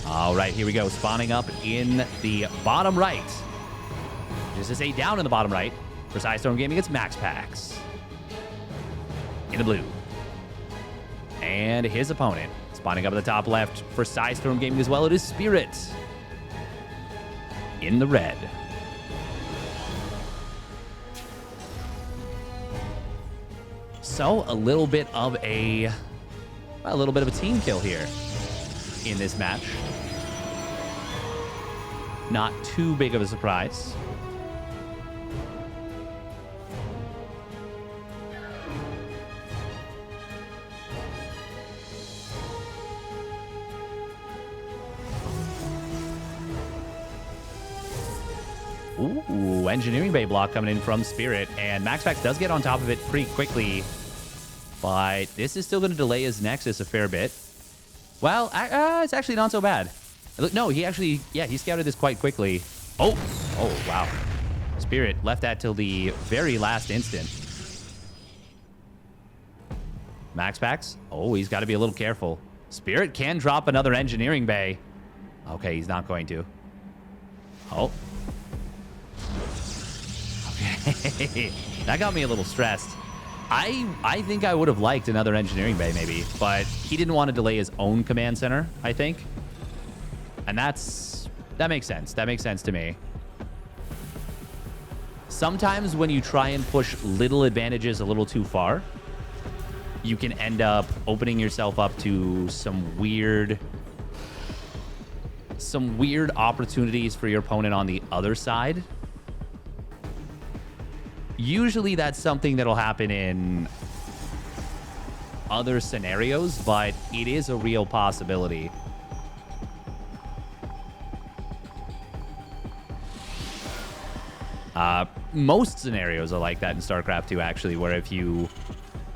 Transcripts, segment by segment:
All right, here we go. Spawning up in the bottom right. This is a down in the bottom right for Storm Gaming. It's MaxPax in the blue. And his opponent spawning up at the top left for Storm Gaming as well. It is Spirit in the red. So a little bit of a team kill here in this match. Not too big of a surprise. Ooh, engineering bay block coming in from Spirit, and MaxPax does get on top of it pretty quickly, but this is still going to delay his Nexus a fair bit. Well, it's actually not so bad. No, he actually, yeah, he scouted this quite quickly. Oh, wow. Spirit left that till the very last instant. MaxPax, oh, he's got to be a little careful. Spirit can drop another engineering bay. Okay, he's not going to. Oh. Okay, that got me a little stressed. I think I would have liked another engineering bay maybe, but he didn't want to delay his own command center, I think. And that makes sense. That makes sense to me. Sometimes when you try and push little advantages a little too far, you can end up opening yourself up to some weird opportunities for your opponent on the other side. Usually that's something that'll happen in other scenarios, but it is a real possibility. Most scenarios are like that in StarCraft 2, actually, where if you...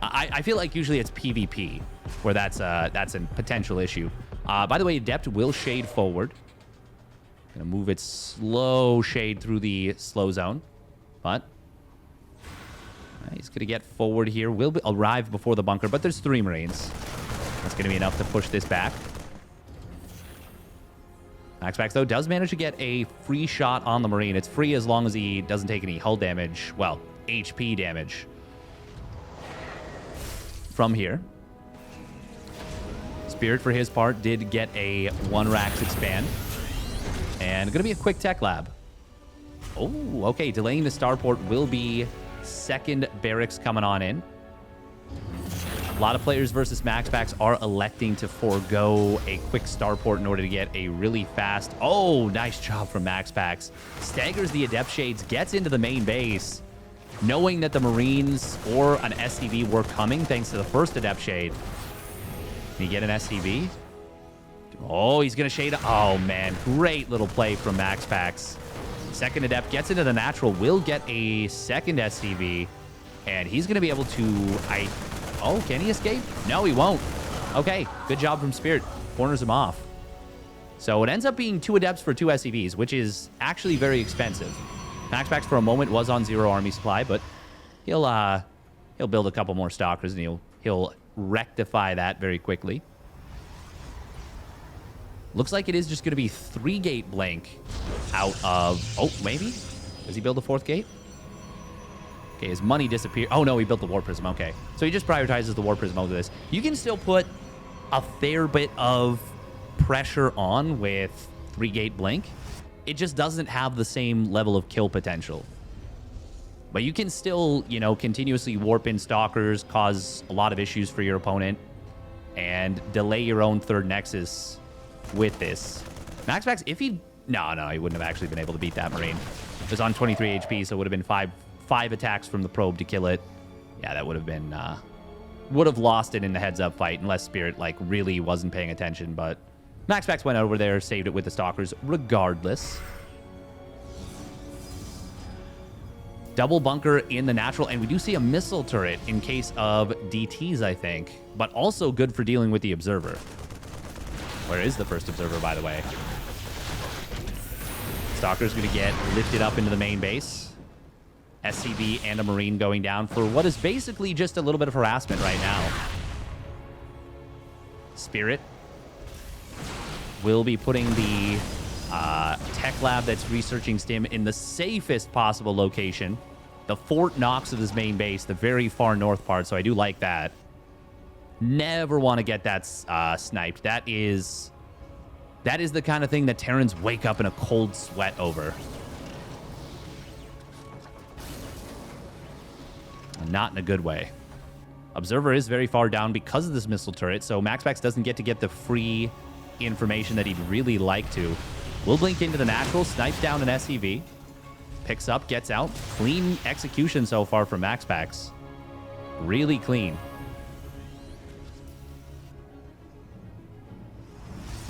I feel like usually it's PvP, where that's a potential issue. By the way, Adept will shade forward. Gonna move its slow shade through the slow zone, but... he's going to get forward here. Will arrive before the bunker, but there's 3 Marines. That's going to be enough to push this back. MaxPax, though, does manage to get a free shot on the Marine. It's free as long as he doesn't take any hull damage. Well, HP damage from here. Spirit, for his part, did get a 1 Rax expand. And going to be a quick tech lab. Oh, okay. Delaying the starport will be... second barracks coming on in. A lot of players versus MaxPax are electing to forego a quick starport in order to get a really fast... Oh, nice job from MaxPax. Staggers the Adept Shades, gets into the main base, knowing that the Marines or an SCV were coming thanks to the first Adept Shade. Can he get an SCV? Oh, he's going to shade... Oh, man. Great little play from MaxPax. Second Adept gets into the natural, will get a second SCV, and he's going to be able to... Oh, can he escape? No, he won't. Okay, good job from Spirit. Corners him off. So it ends up being 2 Adepts for 2 SCVs, which is actually very expensive. MaxPax for a moment was on 0 army supply, but he'll build a couple more Stalkers, and he'll rectify that very quickly. Looks like it is just going to be 3-gate blank out of... Oh, maybe? Does he build a 4th gate? Okay, his money disappeared. Oh, no, he built the War Prism. Okay. So he just prioritizes the War Prism over this. You can still put a fair bit of pressure on with 3-gate blink. It just doesn't have the same level of kill potential. But you can still, you know, continuously warp in Stalkers, cause a lot of issues for your opponent, and delay your own 3rd Nexus with this. MaxPax, if he... No, he wouldn't have actually been able to beat that Marine. It was on 23 HP, so it would have been five attacks from the probe to kill it. Yeah, that would have been... would have lost it in the heads-up fight, unless Spirit, like, really wasn't paying attention, but... MaxPax went over there, saved it with the Stalkers, regardless. Double bunker in the natural, and we do see a missile turret in case of DTs, I think, but also good for dealing with the Observer. Where is the first Observer, by the way? Stalker's going to get lifted up into the main base. SCV and a Marine going down for what is basically just a little bit of harassment right now. Spirit will be putting the tech lab that's researching Stim in the safest possible location. The Fort Knox of his main base, the very far north part, so I do like that. Never want to get that sniped. That is the kind of thing that Terrans wake up in a cold sweat over. Not in a good way. Observer is very far down because of this missile turret, so MaxPax doesn't get the free information that he'd really like to. Will blink into the natural, snipes down an SCV. Picks up, gets out. Clean execution so far from MaxPax. Really clean.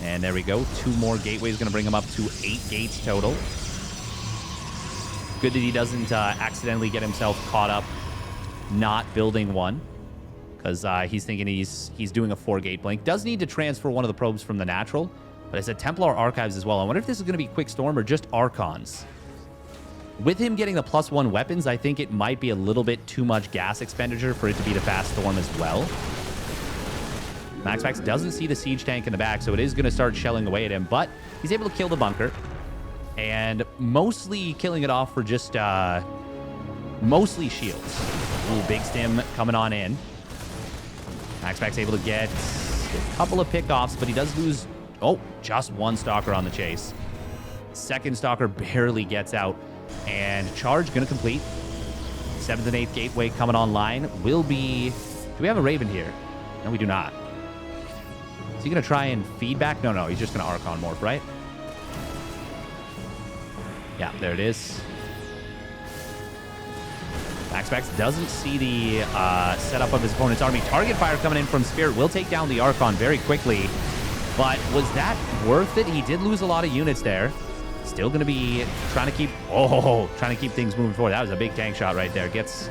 And there we go. 2 more gateways going to bring him up to 8 gates total. Good that he doesn't accidentally get himself caught up not building one, because he's thinking he's doing a 4-gate blink. Does need to transfer one of the probes from the natural, but it's a Templar Archives as well. I wonder if this is going to be Quick Storm or just Archons. With him getting the +1 weapons, I think it might be a little bit too much gas expenditure for it to be the Fast Storm as well. MaxPax doesn't see the siege tank in the back, so it is going to start shelling away at him, but he's able to kill the bunker, and mostly killing it off for just mostly shields. Ooh, big Stim coming on in. MaxPax able to get a couple of pickoffs, but he does lose, just 1 Stalker on the chase. Second Stalker barely gets out, and charge going to complete. 7th and 8th gateway coming online. Will be... Do we have a Raven here? No, we do not. Is he going to try and feedback? No, he's just going to Archon morph, right? Yeah, there it is. MaxPax doesn't see the setup of his opponent's army. Target fire coming in from Spirit will take down the Archon very quickly. But was that worth it? He did lose a lot of units there. Still going to be trying to keep things moving forward. That was a big tank shot right there. Gets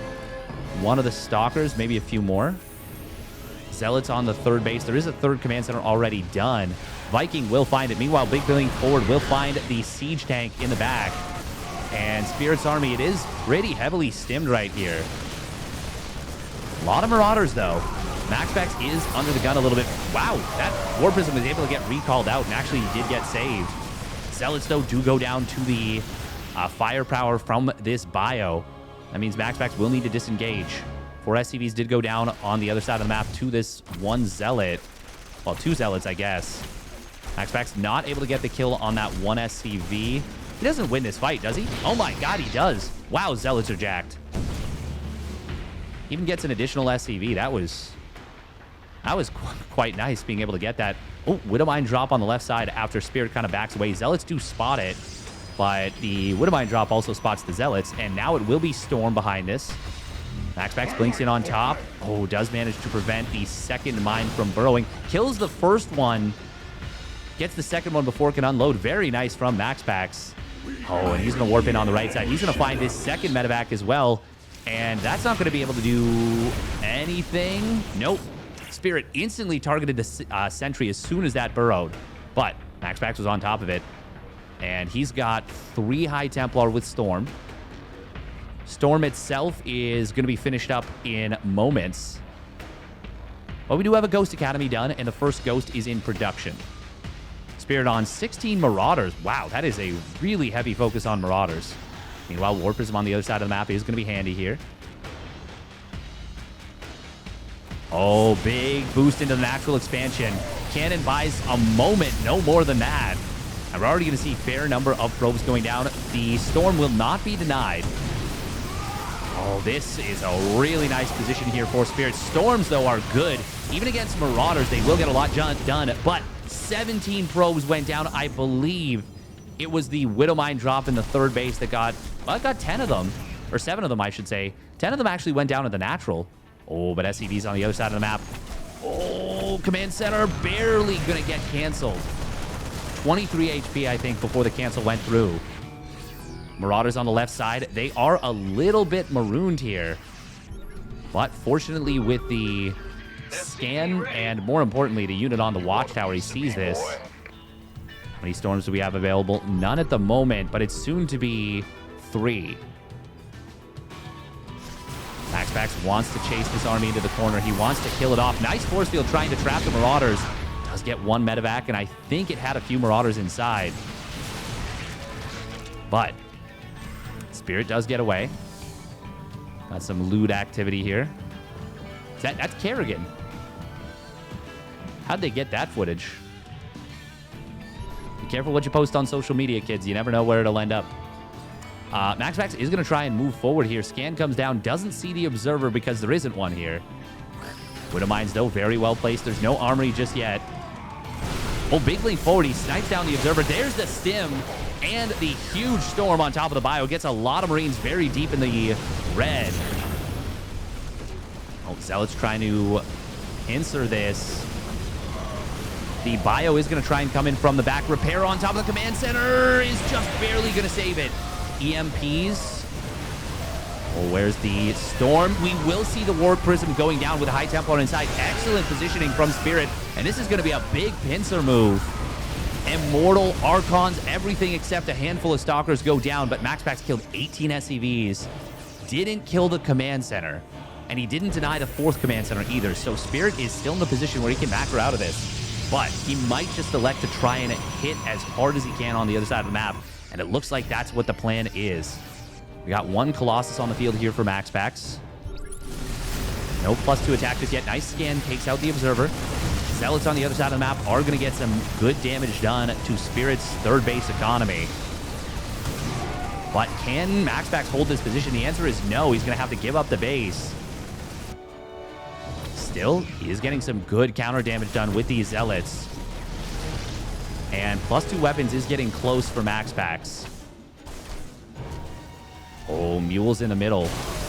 one of the Stalkers, maybe a few more. Zealots on the 3rd base. There is a 3rd command center already done. Viking will find it. Meanwhile, Big Billing forward will find the siege tank in the back. And Spirit's army, it is pretty heavily stimmed right here. A lot of Marauders, though. MaxPax is under the gun a little bit. Wow, that War Prism was able to get recalled out, and actually he did get saved. Zealots, though, do go down to the firepower from this bio. That means MaxPax will need to disengage. 4 SCVs did go down on the other side of the map to this 1 Zealot. Well, 2 Zealots, I guess. MaxPax not able to get the kill on that 1 SCV. He doesn't win this fight, does he? Oh my god, he does. Wow, Zealots are jacked. Even gets an additional SCV. That was quite nice being able to get that. Oh, Widowmine drop on the left side after Spirit kind of backs away. Zealots do spot it, but the Widowmine drop also spots the Zealots, and now it will be Storm behind this. MaxPax blinks in on top. Oh, does manage to prevent the 2nd mine from burrowing. Kills the 1st one. Gets the 2nd one before it can unload. Very nice from MaxPax. Oh, and he's going to warp in on the right side. He's going to find his 2nd medevac as well. And that's not going to be able to do anything. Nope. Spirit instantly targeted the sentry as soon as that burrowed. But MaxPax was on top of it. And he's got 3 High Templar with Storm. Storm itself is going to be finished up in moments. But we do have a Ghost Academy done, and the first Ghost is in production. Spirit on 16 Marauders. Wow, that is a really heavy focus on Marauders. Meanwhile, War Prism on the other side of the map is going to be handy here. Oh, big boost into the natural expansion. Cannon buys a moment, no more than that. And we're already going to see a fair number of probes going down. The Storm will not be denied. Oh, this is a really nice position here for Spirit. Storms, though, are good. Even against Marauders, they will get a lot done. But 17 probes went down. I believe it was the Widowmine drop in the 3rd base that got 10 of them. Or 7 of them, I should say. 10 of them actually went down at the natural. Oh, but SCV's on the other side of the map. Oh, Command Center barely going to get canceled. 23 HP, I think, before the cancel went through. Marauders on the left side. They are a little bit marooned here. But fortunately, with the scan and, more importantly, the unit on the watchtower, he sees this. How many Storms do we have available? None at the moment, but it's soon to be 3. MaxPax wants to chase this army into the corner. He wants to kill it off. Nice force field trying to trap the Marauders. Does get one medevac, and I think it had a few Marauders inside. But Spirit does get away. Got some loot activity here. That's Kerrigan. How'd they get that footage? Be careful what you post on social media, kids. You never know where it'll end up. MaxPax is going to try and move forward here. Scan comes down. Doesn't see the Observer because there isn't one here. Widow Mines, though, very well placed. There's no Armory just yet. Oh, big lean forward. He snipes down the Observer. There's the Stim and the huge Storm on top of the bio. Gets a lot of Marines very deep in the red. Oh, Zealot's trying to pincer this. The bio is going to try and come in from the back. Repair on top of the command center is just barely going to save it. EMPs. Oh, where's the Storm? We will see the Warp Prism going down with a High Templar inside. Excellent positioning from Spirit. And this is going to be a big pincer move. Immortal, Archons, everything except a handful of Stalkers go down. But MaxPax killed 18 SCVs. Didn't kill the command center. And he didn't deny the 4th command center either. So Spirit is still in the position where he can macro out of this. But he might just elect to try and hit as hard as he can on the other side of the map. And it looks like that's what the plan is. We got one Colossus on the field here for MaxPax. No +2 attack just yet. Nice scan, takes out the Observer. Zealots on the other side of the map are going to get some good damage done to Spirit's 3rd base economy. But can MaxPax hold this position? The answer is no. He's going to have to give up the base. Still, he is getting some good counter damage done with these Zealots. And +2 weapons is getting close for MaxPax. Oh, Mule's in the middle.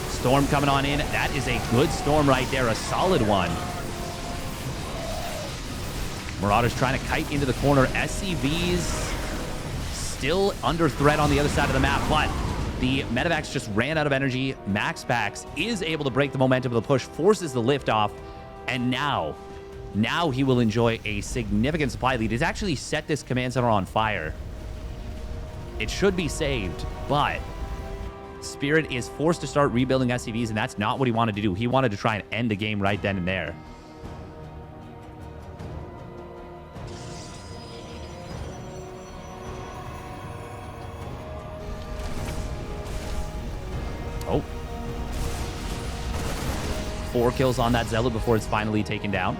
Storm coming on in. That is a good Storm right there. A solid one. Marauders trying to kite into the corner. SCVs still under threat on the other side of the map, but the medevacs just ran out of energy. MaxPax is able to break the momentum of the push, forces the lift off, and now he will enjoy a significant supply lead. He's actually set this command center on fire. It should be saved, but Spirit is forced to start rebuilding SCVs, and that's not what he wanted to do. He wanted to try and end the game right then and there. Oh. 4 kills on that Zealot before it's finally taken down.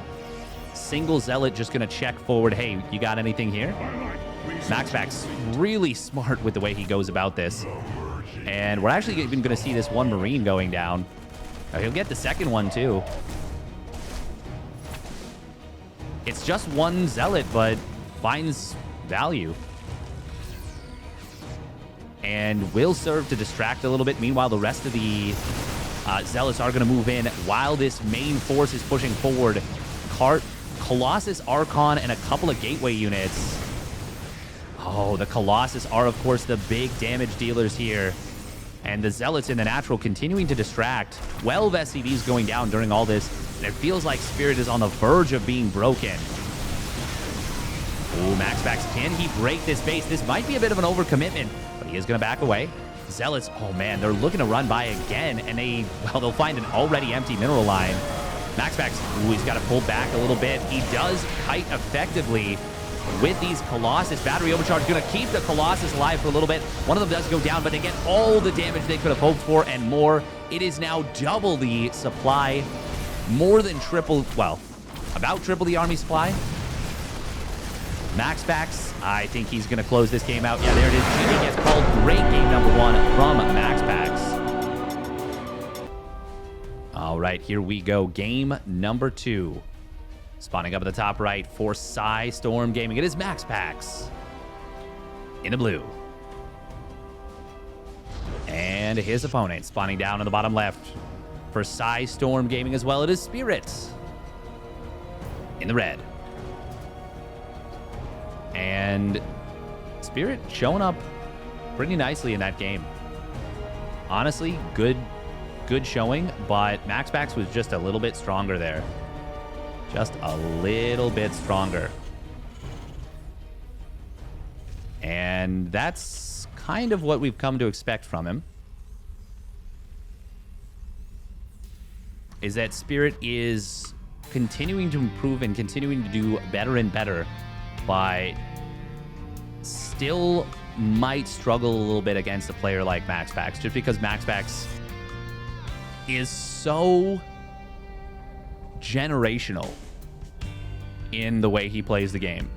Single Zealot just going to check forward. Hey, you got anything here? MaxPax really smart with the way he goes about this. And we're actually even going to see this one Marine going down. He'll get the second one, too. It's just one Zealot, but finds value. And will serve to distract a little bit. Meanwhile, the rest of the Zealots are going to move in while this main force is pushing forward. Colossus, Archon, and a couple of Gateway units. Oh, the Colossus are, of course, the big damage dealers here. And the Zealots in the natural continuing to distract. 12 SCVs going down during all this. And it feels like Spirit is on the verge of being broken. Oh, MaxPax, can he break this base? This might be a bit of an overcommitment, but he is going to back away. Zealots, oh man, they're looking to run by again, and they'll find an already empty mineral line. MaxPax, ooh, he's got to pull back a little bit. He does kite effectively with these Colossus. Battery overcharge going to keep the Colossus alive for a little bit. One of them does go down, but they get all the damage they could have hoped for and more. It is now double the supply, more than triple, well, about triple the army supply. MaxPax, I think he's going to close this game out. Yeah, there it is. GG gets called. Great game number 1 from MaxPax. All right, here we go. Game number 2. Spawning up at the top right for Psy Storm Gaming. It is MaxPax in the blue. And his opponent spawning down in the bottom left for Psy Storm Gaming as well. It is Spirit in the red. And Spirit showing up pretty nicely in that game. Honestly, good showing, but MaxPax was just a little bit stronger there. Just a little bit stronger. And that's kind of what we've come to expect from him. Is that Spirit is continuing to improve and continuing to do better and better, but still might struggle a little bit against a player like MaxPax, just because MaxPax is so generational in the way he plays the game.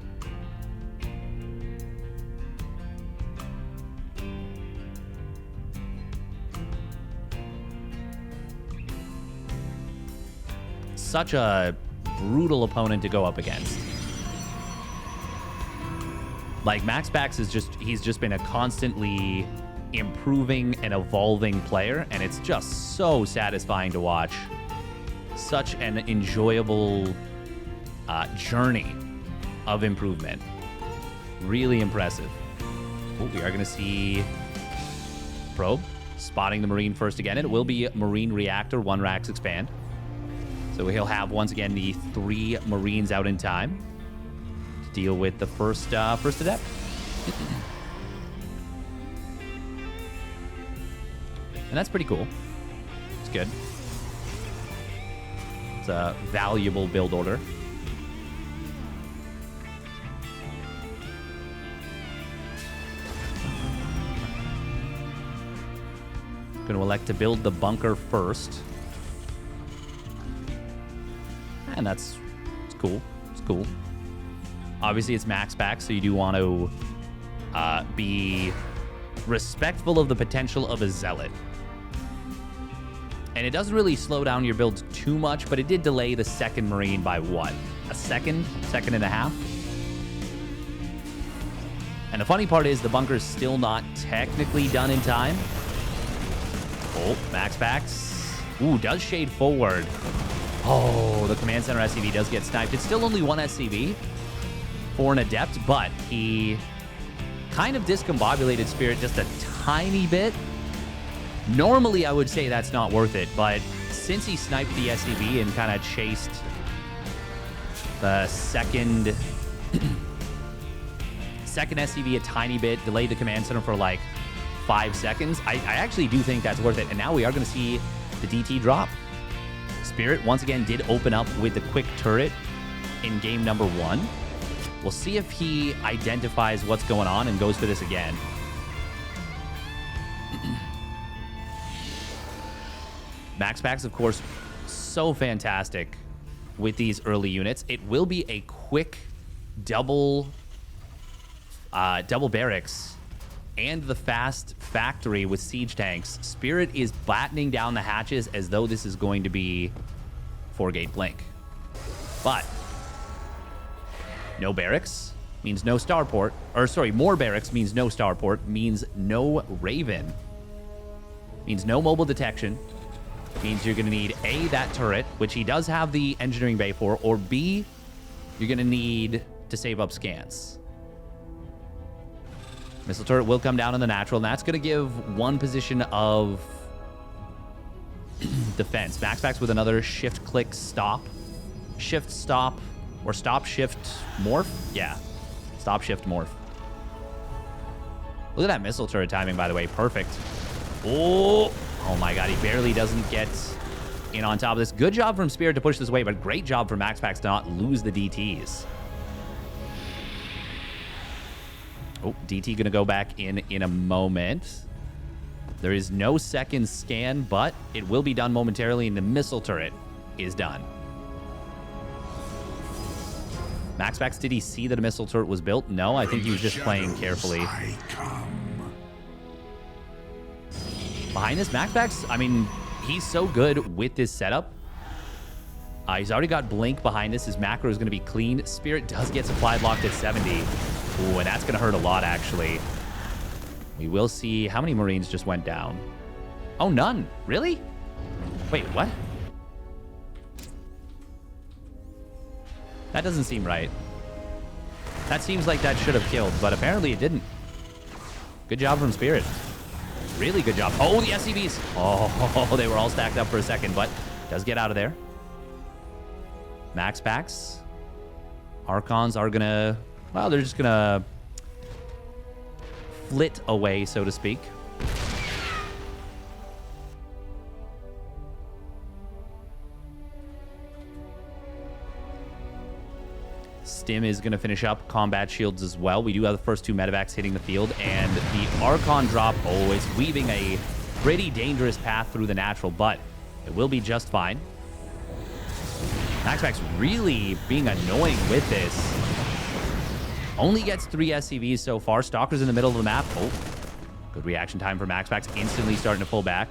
Such a brutal opponent to go up against. Like, MaxPax is he's just been a constantly improving and evolving player, and it's just so satisfying to watch. Such an enjoyable journey of improvement. Really impressive. Oh, we are going to see Probe spotting the Marine first again. It will be Marine Reactor, 1 Rax expand. So he'll have, once again, the 3 Marines out in time to deal with the first adept. And that's pretty cool. It's good. It's a valuable build order. Going to elect to build the bunker first. And it's cool. It's cool. Obviously, it's MaxPax, so you do want to be respectful of the potential of a Zealot. And it doesn't really slow down your builds too much, but it did delay the 2nd Marine by what? A second? Second and a half? And the funny part is the bunker's still not technically done in time. Oh, MaxPax. Ooh, does shade forward. Oh, the Command Center SCV does get sniped. It's still only 1 SCV for an Adept, but he kind of discombobulated Spirit just a tiny bit. Normally, I would say that's not worth it, but since he sniped the SCV and kind of chased the second SCV a tiny bit, delayed the Command Center for like 5 seconds, I actually do think that's worth it. And now we are going to see the DT drop. Spirit, once again, did open up with the quick turret in game number 1. We'll see if he identifies what's going on and goes for this again. MaxPax, of course, so fantastic with these early units. It will be a quick double barracks and the fast factory with siege tanks. Spirit is battening down the hatches as though this is going to be 4-gate blink. But no barracks means no starport. Or sorry, more barracks means no starport, means no Raven. Means no mobile detection. Means you're going to need A, that turret, which he does have the engineering bay for, or B, you're going to need to save up scans. Missile turret will come down on the natural, and that's going to give 1 position of defense. MaxPax with another shift, click, stop. Shift, stop, or stop, shift, morph? Yeah. Stop, shift, morph. Look at that missile turret timing, by the way. Perfect. Oh my god, he barely doesn't get in on top of this. Good job from Spirit to push this away, but great job from MaxPax to not lose the DTs. Oh, DT going to go back in a moment. There is no second scan, but it will be done momentarily, and the missile turret is done. MaxPax, did he see that a missile turret was built? No, I think he was just playing carefully. Behind this, MaxPax, I mean, he's so good with this setup. He's already got Blink behind this. His macro is going to be clean. Spirit does get supply blocked at 70. Ooh, and that's going to hurt a lot, actually. We will see how many Marines just went down. Oh, none. Really? Wait, what? That doesn't seem right. That seems like that should have killed, but apparently it didn't. Good job from Spirit. Really good job. Oh, the SCVs. Oh, they were all stacked up for a second, but does get out of there. MaxPax. Archons are going to... Well, they're just going to flit away, so to speak. Stim is going to finish up combat shields as well. We do have the first 2 medevacs hitting the field, and the Archon drop, oh, it's weaving a pretty dangerous path through the natural, but it will be just fine. MaxPax really being annoying with this. Only gets 3 SCVs so far. Stalker's in the middle of the map. Oh, good reaction time for MaxPax. Instantly starting to pull back.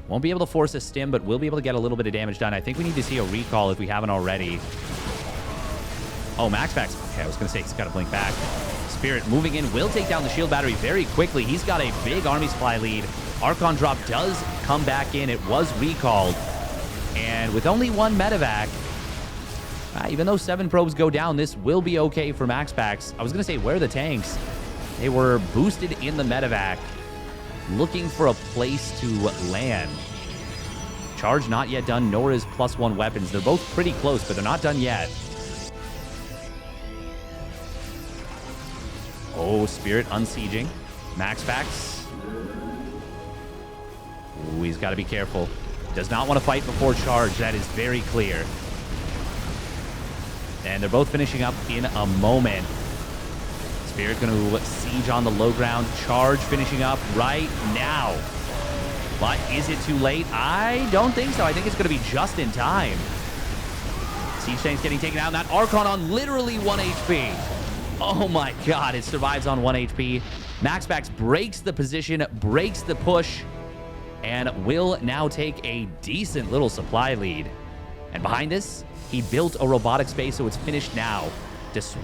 Won't be able to force a stim, but will be able to get a little bit of damage done. I think we need to see a recall if we haven't already. Oh, MaxPax. Okay, I was going to say he's got to blink back. Spirit moving in, will take down the shield battery very quickly. He's got a big army supply lead. Archon drop does come back in. It was recalled. And with only 1 medevac, even though 7 probes go down, this will be okay for MaxPax. I was going to say, where are the tanks? They were boosted in the medevac, looking for a place to land. Charge not yet done, nor is +1 weapons. They're both pretty close, but they're not done yet. Oh, Spirit unsieging. MaxPax. Ooh, he's got to be careful. Does not want to fight before charge. That is very clear. And they're both finishing up in a moment. Spirit going to siege on the low ground. Charge finishing up right now. But is it too late? I don't think so. I think it's going to be just in time. Siege tank's getting taken out. And that Archon on literally 1 HP. Oh my god, it survives on 1 HP. MaxPax breaks the position, breaks the push, and will now take a decent little supply lead. And behind this, he built a robotic space, so it's finished now.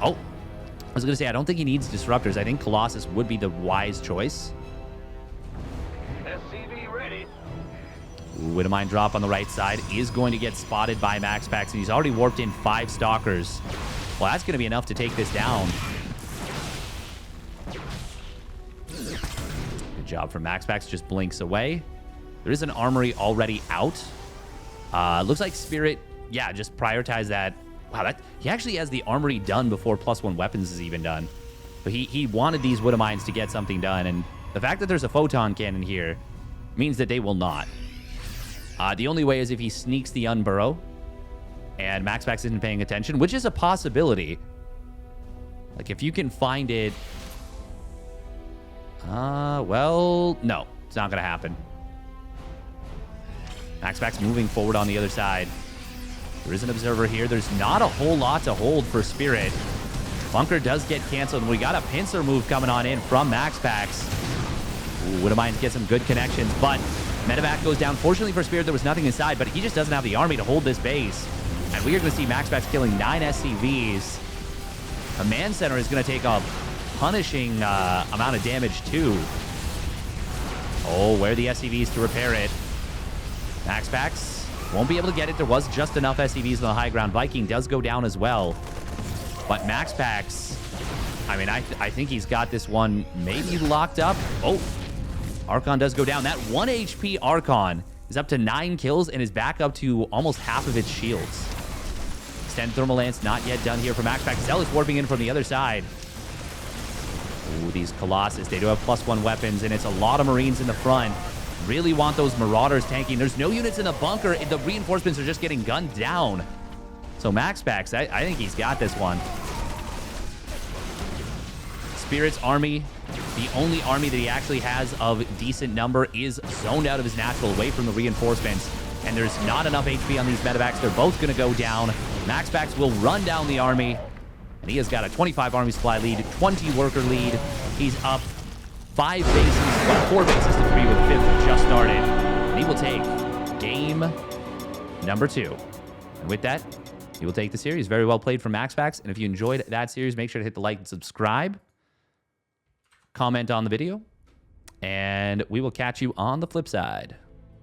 Oh, I was going to say, I don't think he needs disruptors. I think Colossus would be the wise choice. SCV ready. Widowmine drop on the right side is going to get spotted by MaxPax, and he's already warped in 5 Stalkers. Well, that's going to be enough to take this down. Good job from MaxPax. Just blinks away. There is an armory already out. Looks like Spirit, yeah, just prioritize that. Wow, he actually has the armory done before +1 weapons is even done. But he wanted these Widowmines to get something done, and the fact that there's a photon cannon here means that they will not. The only way is if he sneaks the Unburrow, and MaxPax isn't paying attention, which is a possibility. Like, if you can find it... well, no. It's not going to happen. MaxPax moving forward on the other side. There is an observer here. There's not a whole lot to hold for Spirit. Bunker does get canceled, and we got a pincer move coming on in from MaxPax. Ooh, Widowmines get some good connections, but medevac goes down. Fortunately for Spirit, there was nothing inside, but he just doesn't have the army to hold this base. And we are going to see MaxPax killing 9 SCVs. Command Center is going to take a punishing amount of damage, too. Oh, where are the SCVs to repair it? MaxPax won't be able to get it. There was just enough SCVs on the high ground. Viking does go down as well. But MaxPax, I mean, I think he's got this one maybe locked up. Oh, Archon does go down. That 1 HP Archon is up to 9 kills and is back up to almost half of its shields. Extend Thermal Lance, not yet done here for MaxPax. Zealous warping in from the other side. Ooh, these Colossus, they do have +1 weapons, and it's a lot of Marines in the front. Really want those Marauders tanking. There's no units in the bunker. The reinforcements are just getting gunned down. So MaxPax, I think he's got this one. Spirit's army, the only army that he actually has of decent number, is zoned out of his natural, away from the reinforcements. And there's not enough HP on these medevacs. They're both going to go down. MaxPax will run down the army. And he has got a 25 army supply lead, 20 worker lead. He's up 5 bases, well, 4 bases to 3 with 5th just started. And he will take game number 2. And with that, he will take the series. Very well played from MaxPax. And if you enjoyed that series, make sure to hit the like and subscribe. Comment on the video. And we will catch you on the flip side.